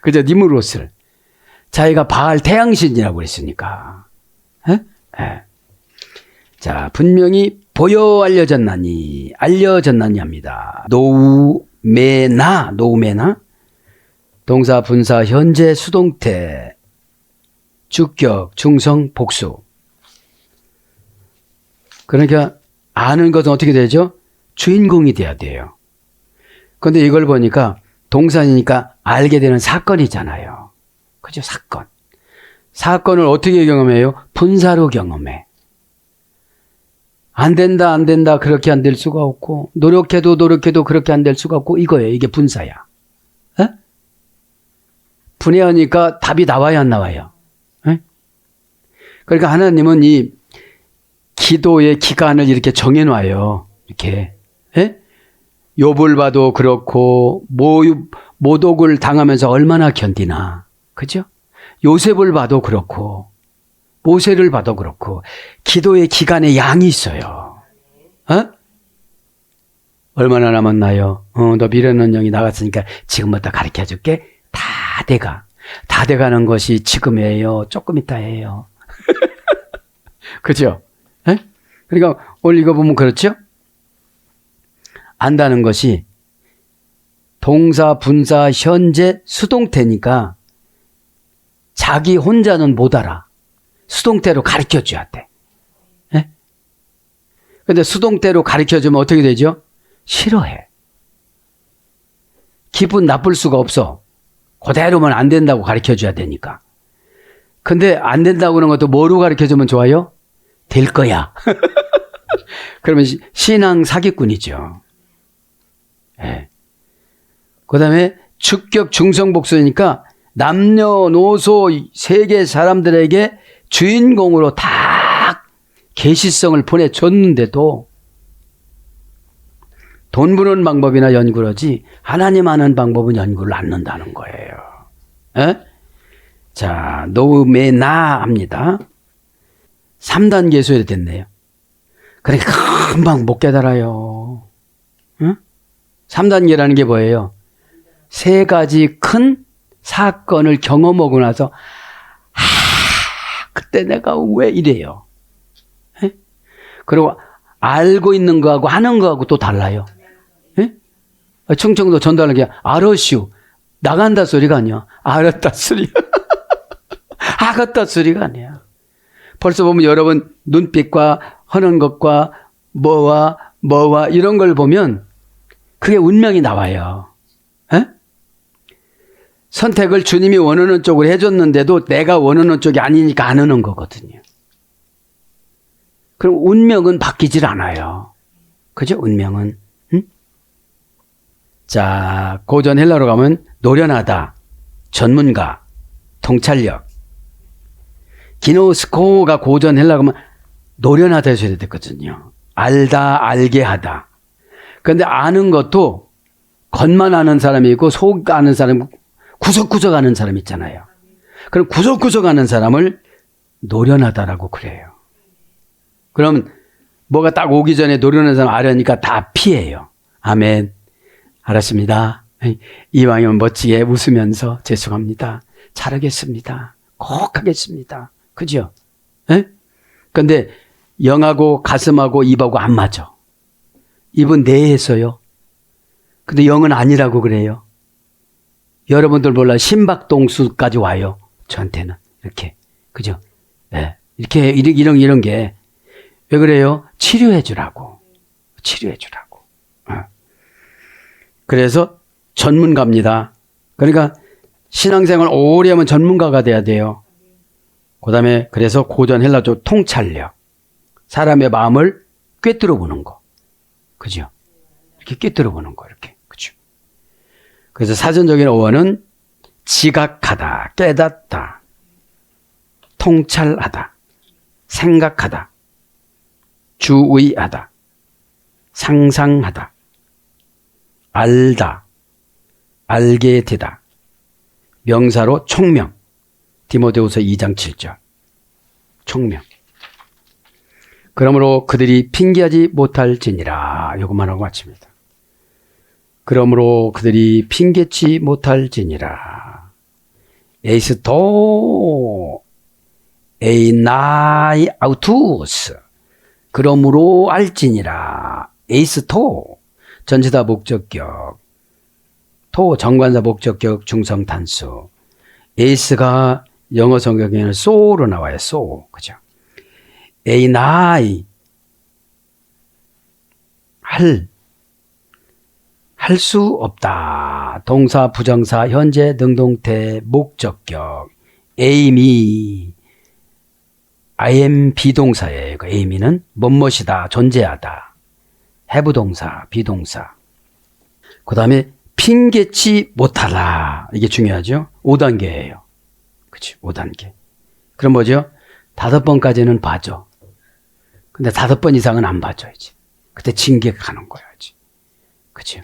그저 니무롯을. 자기가 바알 태양신이라고 그랬으니까. 예? 예. 자, 분명히 보여 알려졌나니 합니다. 노우메나, 동사, 분사, 현재, 수동태, 주격, 중성, 복수. 그러니까 아는 것은 어떻게 되죠? 주인공이 돼야 돼요. 그런데 이걸 보니까 동사니까 알게 되는 사건이잖아요. 그죠? 사건. 사건을 어떻게 경험해요? 분사로 경험해. 안 된다, 그렇게 안 될 수가 없고, 노력해도 그렇게 안 될 수가 없고, 이거예요. 이게 분사야. 에? 분해하니까 답이 나와요, 안 나와요? 에? 그러니까 하나님은 이 기도의 기간을 이렇게 정해놔요. 이렇게. 에? 욥을 봐도 그렇고, 모독을 당하면서 얼마나 견디나. 그죠? 요셉을 봐도 그렇고, 모세를 봐도 그렇고, 기도의 기간에 양이 있어요. 어? 얼마나 남았나요? 너 미련한 영이 나갔으니까 지금부터 가르쳐 줄게. 다 돼가는 것이 지금이에요. 조금 있다예요. 그죠? 에? 그러니까 오늘 이거 보면 그렇죠? 안다는 것이 동사, 분사, 현재, 수동태니까 자기 혼자는 못 알아. 수동태로 가르쳐줘야 돼. 예? 근데 수동태로 가르쳐주면 어떻게 되죠? 싫어해. 기분 나쁠 수가 없어. 그대로면 안 된다고 가르쳐줘야 되니까. 근데 안 된다고 하는 것도 뭐로 가르쳐주면 좋아요? 될 거야. 그러면 신앙 사기꾼이죠. 예. 그 다음에 주격 중성복수니까 남녀노소 세계 사람들에게 주인공으로 다 계시성을 보내줬는데도 돈 버는 방법이나 연구를 하지 하나님 아는 방법은 연구를 안 한다는 거예요. 에? 자, 노우메나 합니다. 3단계 소리 됐네요. 그러니까 금방 못 깨달아요. 응? 3단계라는 게 뭐예요? 세 가지 큰 사건을 경험하고 나서 그때 내가 왜 이래요? 에? 그리고 알고 있는 거하고 하는 거하고 또 달라요. 에? 충청도 전달하는 게 알았슈. 나간다 소리가 아니야. 알았다 소리야. 하겠다 소리가 아니야. 벌써 보면 여러분 눈빛과 하는 것과 뭐와 이런 걸 보면 그게 운명이 나와요. 에? 선택을 주님이 원하는 쪽으로 해줬는데도 내가 원하는 쪽이 아니니까 안 하는 거거든요. 그럼 운명은 바뀌질 않아요. 그죠? 운명은. 응? 자, 고전 헬라로 가면 노련하다, 전문가, 통찰력. 기노스코가 고전 헬라 가면 노련하다 해서 됐거든요. 알다, 알게 하다. 그런데 아는 것도 겉만 아는 사람이 있고 속 아는 사람, 구석구석 아는 사람 있잖아요. 그럼 구석구석 아는 사람을 노련하다라고 그래요. 그럼 뭐가 딱 오기 전에 노련한 사람 아려니까 다 피해요. 아멘. 알았습니다. 이왕이면 멋지게 웃으면서 죄송합니다. 잘하겠습니다. 꼭 하겠습니다. 그죠? 예? 근데 영하고 가슴하고 입하고 안 맞아. 입은 뇌에서요. 근데 영은 아니라고 그래요. 여러분들 몰라 심박동수까지 와요. 저한테는 이렇게. 그죠? 예. 이렇게 이런 게 왜 그래요? 치료해 주라고. 치료해 주라고. 그래서 전문가입니다. 그러니까 신앙생활 오래 하면 전문가가 돼야 돼요. 그 다음에 그래서 고전 헬라조 통찰력. 사람의 마음을 꿰뚫어 보는 거. 그죠? 이렇게 꿰뚫어 보는 거. 이렇게. 그죠? 그래서 사전적인 어원은 지각하다, 깨닫다, 통찰하다, 생각하다, 주의하다, 상상하다, 알다, 알게 되다. 명사로 총명. 디모데후서 2장 7절. 총명. 그러므로 그들이 핑계하지 못할지니라. 이것만 하고 마칩니다. 그러므로 그들이 핑계치 못할지니라. 에이스토 에이나이 아우투스. 그러므로 알지니라. 에이스토 전치사 목적격, 토 정관사 목적격 중성 단수. 에이스가 영어 성경에는 so로 나와요. so. 그죠? 에이나이 할 수 없다. 동사, 부정사, 현재, 능동태, 목적격. 에이미 I am 비동사예요. 그 에이미는 뭐뭇이다, 존재하다. have 동사, 비동사. 그 다음에 핑계치 못하라. 이게 중요하죠. 5단계예요. 그치, 5단계. 그럼 뭐죠? 5번까지는 봐줘. 근데 5번 이상은 안 봐줘야지. 그때 징계 가는 거야지. 그치?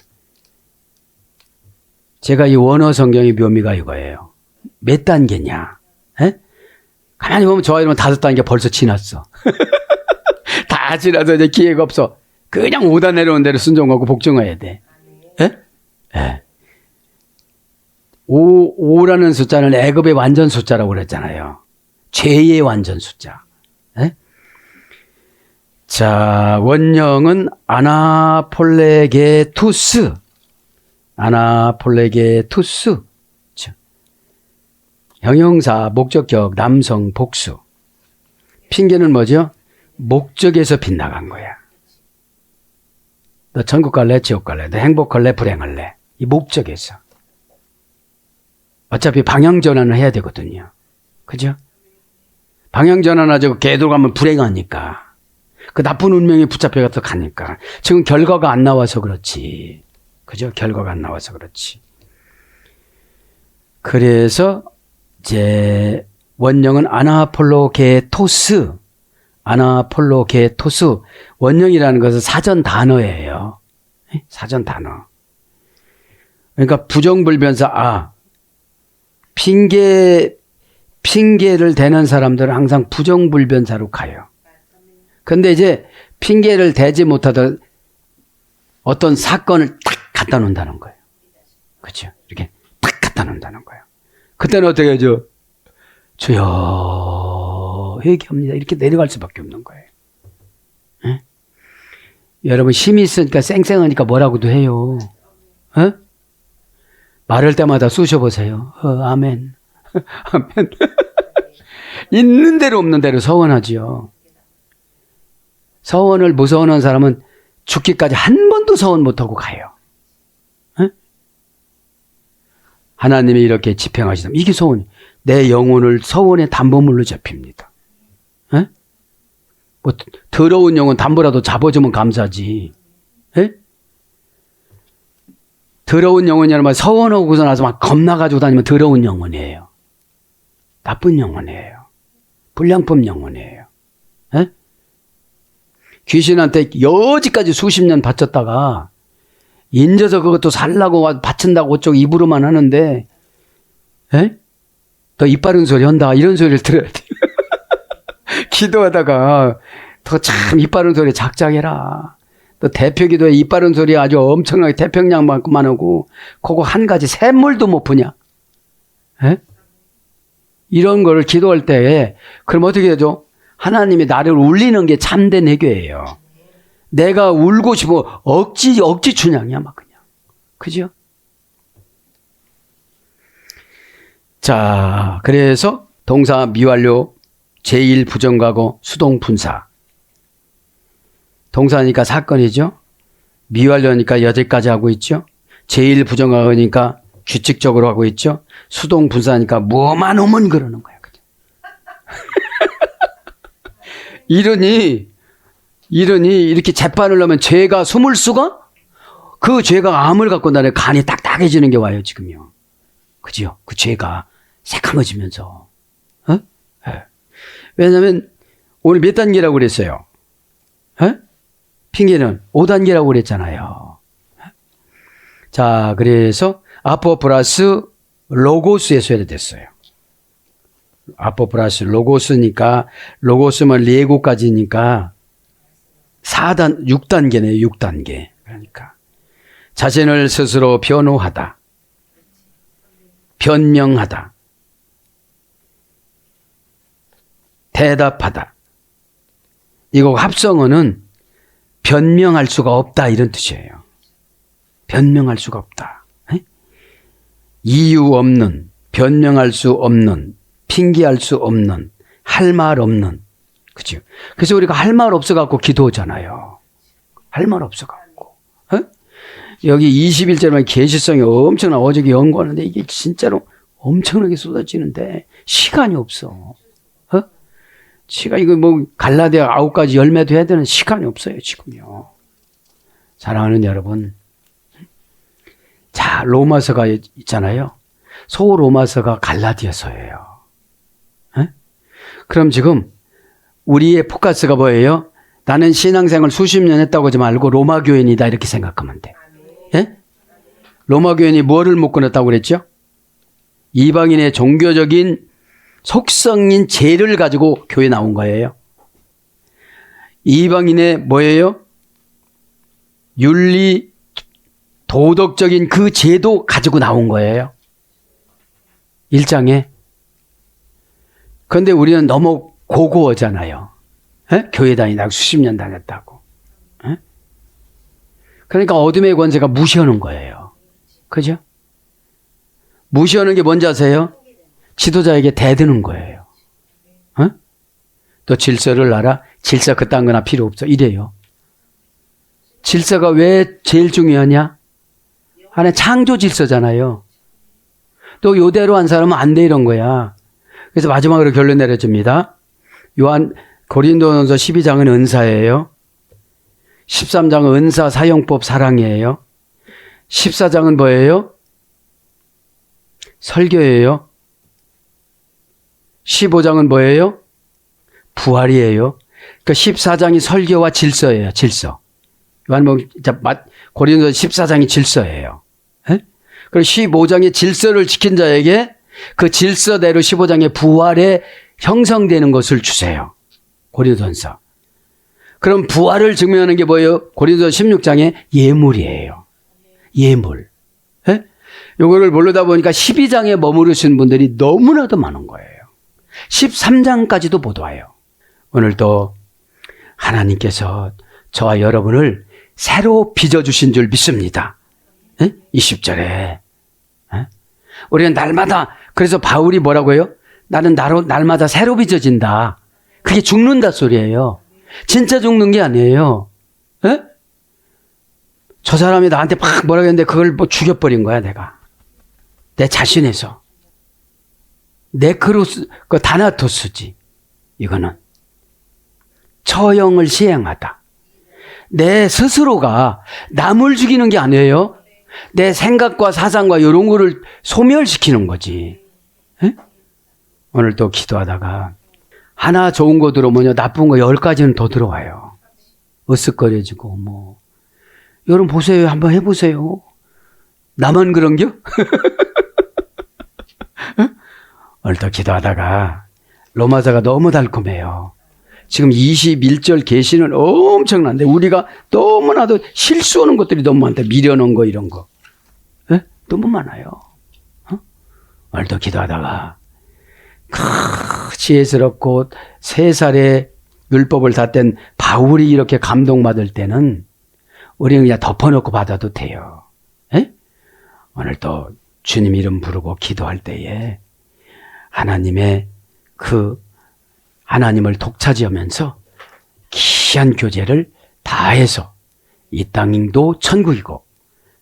제가 이 원어 성경의 묘미가 이거예요. 몇 단계냐? 에? 가만히 보면 저 이러면 5단계 벌써 지났어. 다 지나서 이제 기회가 없어. 그냥 5단 내려온 대로 순종하고 복종해야 돼. 에? 예. 5라는 숫자는 애굽의 완전 숫자라고 그랬잖아요. 죄의 완전 숫자. 예? 자, 원형은 아나폴레게투스. 아나폴레게투스. 형용사, 목적격, 남성, 복수. 핑계는 뭐죠? 목적에서 빗나간 거야. 너 천국 갈래? 지옥 갈래? 너 행복할래? 불행할래? 이 목적에서. 어차피 방향전환을 해야 되거든요. 그죠? 방향전환하자고 개도 가면 불행하니까. 그 나쁜 운명에 붙잡혀서 가니까. 지금 결과가 안 나와서 그렇지. 그죠? 결과가 안 나와서 그렇지. 그래서 이제 원형은 아나폴로게토스. 아나폴로게토스. 원형이라는 것은 사전 단어예요. 사전 단어. 그러니까 부정불변사, 핑계를 대는 사람들은 항상 부정불변사로 가요. 근데 이제 핑계를 대지 못하다 어떤 사건을 탁 갖다 놓는다는 거예요. 그렇죠? 이렇게 탁 갖다 놓는다는 거예요. 그때는 어떻게 하죠? 주여 회개합니다. 이렇게 내려갈 수밖에 없는 거예요. 에? 여러분 힘이 있으니까 쌩쌩하니까 뭐라고도 해요. 에? 말할 때마다 쑤셔보세요. 아멘. 아멘. 있는 대로 없는 대로 서원하지요. 서원을 무서워하는 사람은 죽기까지 한 번도 서원 못하고 가요. 에? 하나님이 이렇게 집행하시면 이게 서원. 내 영혼을 서원의 담보물로 잡힙니다. 에? 뭐 더러운 영혼 담보라도 잡아주면 감사지. 에? 더러운 영혼이라는 말 서원하고서 나서 막 겁나가지고 다니면 더러운 영혼이에요. 나쁜 영혼이에요. 불량품 영혼이에요. 에? 귀신한테 여지까지 수십 년 바쳤다가 인져서 그것도 살라고 바친다고 어쩌고 입으로만 하는데 에? 너 이빠른 소리 한다 이런 소리를 들어야 돼. 기도하다가 더 참 이빠른 소리 작작해라. 또 대표기도에 이빠른 소리 아주 엄청나게 태평양만큼만 하고 그거 한 가지 샘물도 못 푸냐? 에? 이런 걸 기도할 때 그럼 어떻게 되죠? 하나님이 나를 울리는 게 참된 회개예요. 내가 울고 싶어 억지 춘향이야 막 그냥. 그죠? 자, 그래서 동사 미완료 제1 부정과거 수동분사. 동사니까 사건이죠. 미완료니까 여태까지 하고 있죠. 제일 부정하니까 규칙적으로 하고 있죠. 수동 분사니까 뭐만 오면 그러는 거야. 그죠? 이러니 이렇게 재판을 하면 죄가 숨을 수가? 그 죄가 암을 갖고 나를 간이 딱딱해지는 게 와요, 지금요. 그죠? 그 죄가 새카매지면서. 어? 네. 왜냐면 오늘 몇 단계라고 그랬어요? 핑계는 5단계라고 그랬잖아요. 자, 그래서 아포 플러스 로고스에 소외됐어요. 아포 플러스 로고스니까, 로고스면 레고까지니까 6단계네요, 6단계. 그러니까. 자신을 스스로 변호하다. 변명하다. 대답하다. 이거 합성어는 변명할 수가 없다 이런 뜻이에요. 변명할 수가 없다. 에? 이유 없는, 변명할 수 없는, 핑계할 수 없는, 할 말 없는. 그죠? 그래서 우리가 할 말 없어갖고 기도하잖아요. 할 말 없어갖고. 에? 여기 21절만 계시성이 엄청나. 어저께 연구하는데 이게 진짜로 엄청나게 쏟아지는데 시간이 없어. 시간 이거 뭐 갈라디아 9가지 열매도 해야 되는 시간이 없어요 지금요. 사랑하는 여러분, 자 로마서가 있잖아요. 소로마서가 갈라디아서예요. 에? 그럼 지금 우리의 포커스가 뭐예요? 나는 신앙생활 수십 년 했다고 하지 말고 로마 교인이다 이렇게 생각하면 돼. 예? 로마 교인이 뭐를 못 끊었다고 그랬죠? 이방인의 종교적인 속성인 죄를 가지고 교회 나온 거예요. 이방인의 뭐예요? 윤리, 도덕적인 그 죄도 가지고 나온 거예요. 1장에. 그런데 우리는 너무 고고하잖아요. 에? 교회 다니다가 수십 년 다녔다고. 에? 그러니까 어둠의 권세가 무시하는 거예요. 그죠? 무시하는 게 뭔지 아세요? 지도자에게 대드는 거예요. 어? 또 질서를 알아? 질서 그딴 거나 필요 없어. 이래요. 질서가 왜 제일 중요하냐? 하나의 창조 질서잖아요. 또 요대로 한 사람은 안 돼 이런 거야. 그래서 마지막으로 결론 내려줍니다. 고린도전서 12장은 은사예요. 13장은 은사 사용법 사랑이에요. 14장은 뭐예요? 설교예요. 15장은 뭐예요? 부활이에요. 그러니까 14장이 설교와 질서예요. 질서. 고린도서 14장이 질서예요. 에? 그리고 15장의 질서를 지킨 자에게 그 질서대로 15장의 부활에 형성되는 것을 주세요. 고린도전서. 그럼 부활을 증명하는 게 뭐예요? 고린도전서 16장의 예물이에요. 예물. 에? 요거를 모르다 보니까 12장에 머무르신 분들이 너무나도 많은 거예요. 13장까지도 못 와요. 오늘도 하나님께서 저와 여러분을 새로 빚어주신 줄 믿습니다. 20절에. 우리는 날마다, 그래서 바울이 뭐라고 해요? 나는 날마다 새로 빚어진다. 그게 죽는다 소리예요. 진짜 죽는 게 아니에요. 에? 저 사람이 나한테 막 뭐라고 했는데 그걸 뭐 죽여버린 거야, 내가. 내 자신에서. 네크로스, 그 다나토스지. 이거는. 처형을 시행하다. 내 스스로가 남을 죽이는 게 아니에요. 내 생각과 사상과 이런 거를 소멸시키는 거지. 에? 오늘 또 기도하다가 하나 좋은 거 들어오면 나쁜 거 10가지는 더 들어와요. 으쓱거려지고 뭐. 여러분 보세요. 한번 해보세요. 나만 그런겨? 오늘도 기도하다가 로마서가 너무 달콤해요. 지금 21절 계시는 엄청난데 우리가 너무나도 실수하는 것들이 너무 많다. 미련한 거 이런 거. 에? 너무 많아요. 오늘도 기도하다가 지혜스럽고 3살에 율법을 다 뗀 바울이 이렇게 감동받을 때는 우리는 그냥 덮어놓고 받아도 돼요. 에? 오늘도 주님 이름 부르고 기도할 때에 하나님의 하나님을 독차지하면서 귀한 교제를 다 해서 이 땅도 천국이고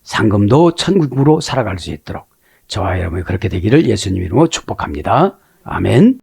상금도 천국으로 살아갈 수 있도록 저와 여러분이 그렇게 되기를 예수님 이름으로 축복합니다. 아멘.